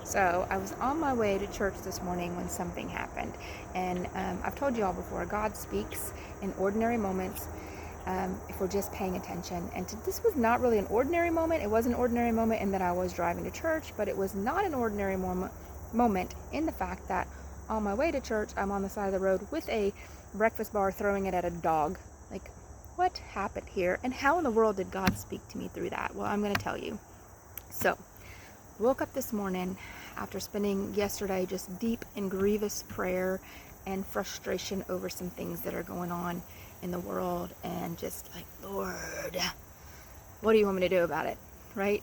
So I was on my way to church this morning when something happened. And I've told you all before, God speaks in ordinary moments if we're just paying attention. And this was not really an ordinary moment. It was an ordinary moment in that I was driving to church, but it was not an ordinary moment in the fact that on my way to church, I'm on the side of the road with a breakfast bar throwing it at a dog. Like, what happened here? And how in the world did God speak to me through that? Well, I'm going to tell you. So, woke up this morning after spending yesterday just deep in grievous prayer and frustration over some things that are going on in the world, and just like, Lord, what do you want me to do about it? Right?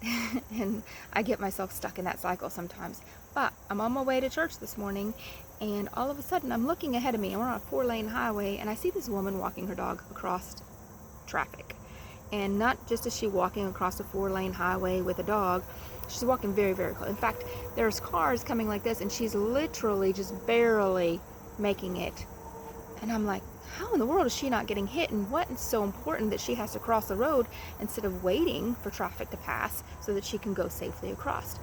And I get myself stuck in that cycle sometimes. But I'm on my way to church this morning, and all of a sudden I'm looking ahead of me, and we're on a 4-lane highway, and I see this woman walking her dog across traffic. And not just is she walking across a 4-lane highway with a dog, she's walking very, very close. In fact, there's cars coming like this, and she's literally just barely making it. And I'm like, how in the world is she not getting hit? And what is so important that she has to cross the road instead of waiting for traffic to pass so that she can go safely across?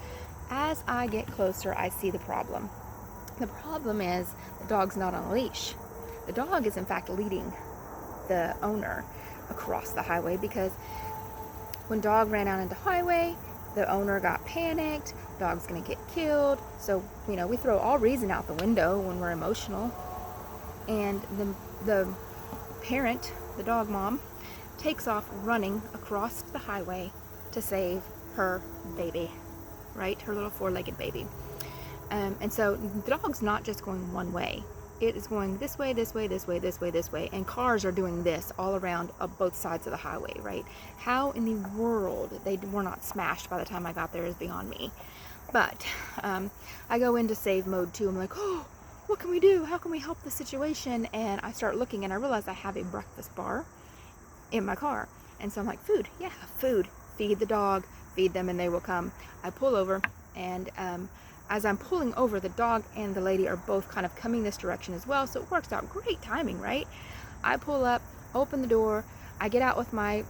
As I get closer, I see the problem. The problem is the dog's not on a leash. The dog is in fact leading the owner across the highway, because when dog ran out into highway, the owner got panicked, dog's gonna get killed. So, we throw all reason out the window when we're emotional. And the parent, the dog mom, takes off running across the highway to save her baby, right? Her little 4-legged baby. And so the dog's not just going one way. It is going this way, this way, this way, this way, this way, and cars are doing this all around both sides of the highway, right? How in the world they were not smashed by the time I got there is beyond me. But I go into save mode too. I'm like, oh, what can we do? How can we help the situation? And I start looking, and I realize I have a breakfast bar in my car. And so I'm like, food, yeah, food. Feed the dog, feed them, and they will come. I pull over, and as I'm pulling over, the dog and the lady are both kind of coming this direction as well, so it works out. Great timing, right? I pull up, open the door, I get out with my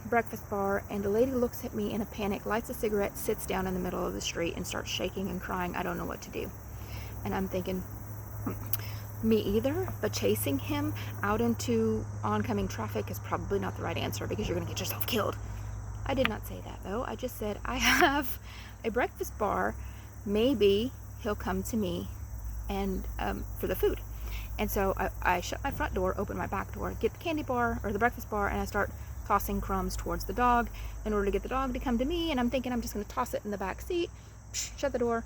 breakfast bar, and the lady looks at me in a panic, lights a cigarette, sits down in the middle of the street, and starts shaking and crying. I don't know what to do. And I'm thinking, me either, but chasing him out into oncoming traffic is probably not the right answer, because you're going to get yourself killed. I did not say that, though. I just said, I have a breakfast bar. Maybe he'll come to me and for the food. And so I shut my front door, open my back door, get the candy bar or the breakfast bar, and I start tossing crumbs towards the dog in order to get the dog to come to me. And I'm thinking I'm just going to toss it in the back seat, shut the door,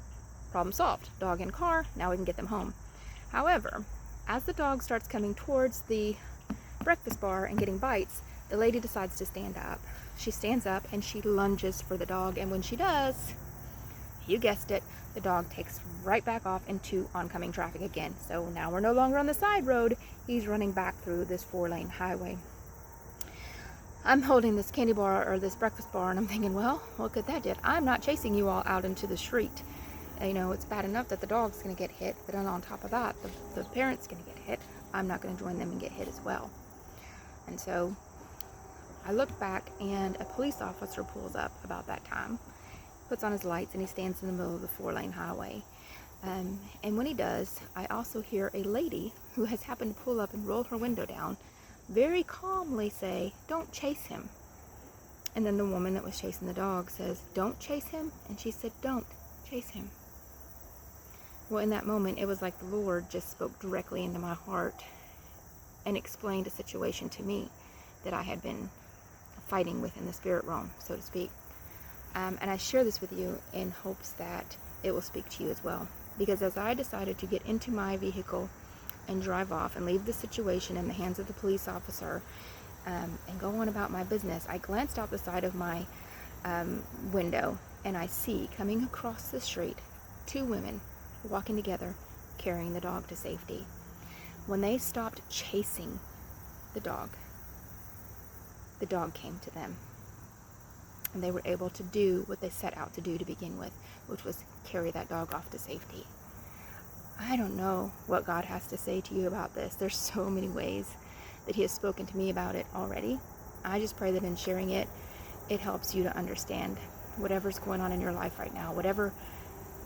problem solved. Dog in car, now we can get them home. However, as the dog starts coming towards the breakfast bar and getting bites, the lady decides to stand up. She stands up and she lunges for the dog, and when she does, you guessed it, the dog takes right back off into oncoming traffic again. So now we're no longer on the side road. He's running back through this 4-lane highway. I'm holding this candy bar or this breakfast bar, and I'm thinking, well, look at that, did. I'm not chasing you all out into the street. It's bad enough that the dog's going to get hit, but then on top of that, the parent's going to get hit. I'm not going to join them and get hit as well. And so I look back, and a police officer pulls up about that time, puts on his lights, and he stands in the middle of the 4-lane highway. And when he does, I also hear a lady who has happened to pull up and roll her window down very calmly say, "Don't chase him." And then the woman that was chasing the dog says, "Don't chase him." And she said, "Don't chase him." Well, in that moment, it was like the Lord just spoke directly into my heart and explained a situation to me that I had been fighting with in the spirit realm, so to speak. And I share this with you in hopes that it will speak to you as well. Because as I decided to get into my vehicle and drive off and leave the situation in the hands of the police officer and go on about my business, I glanced out the side of my window, and I see coming across the street 2 women walking together, carrying the dog to safety. When they stopped chasing the dog came to them. And they were able to do what they set out to do to begin with, which was carry that dog off to safety. I don't know what God has to say to you about this. There's so many ways that He has spoken to me about it already. I just pray that in sharing it, it helps you to understand whatever's going on in your life right now, whatever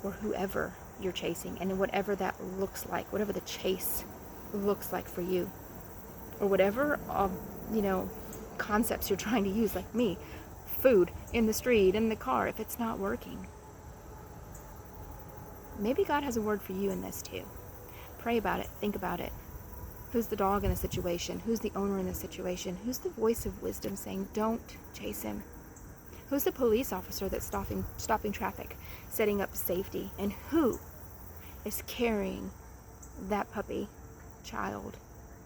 or whoever you're chasing, and whatever that looks like, whatever the chase looks like for you, or whatever concepts you're trying to use, like me, food in the street, in the car, if it's not working. Maybe God has a word for you in this too. Pray about it, think about it. Who's the dog in the situation? Who's the owner in the situation? Who's the voice of wisdom saying, don't chase him? Who's the police officer that's stopping traffic, setting up safety? And who is carrying that puppy, child,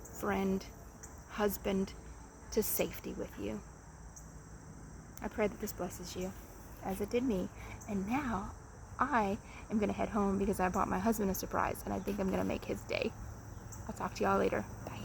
friend, husband to safety with you? I pray that this blesses you as it did me. And now I am going to head home because I bought my husband a surprise, and I think I'm going to make his day. I'll talk to y'all later. Bye.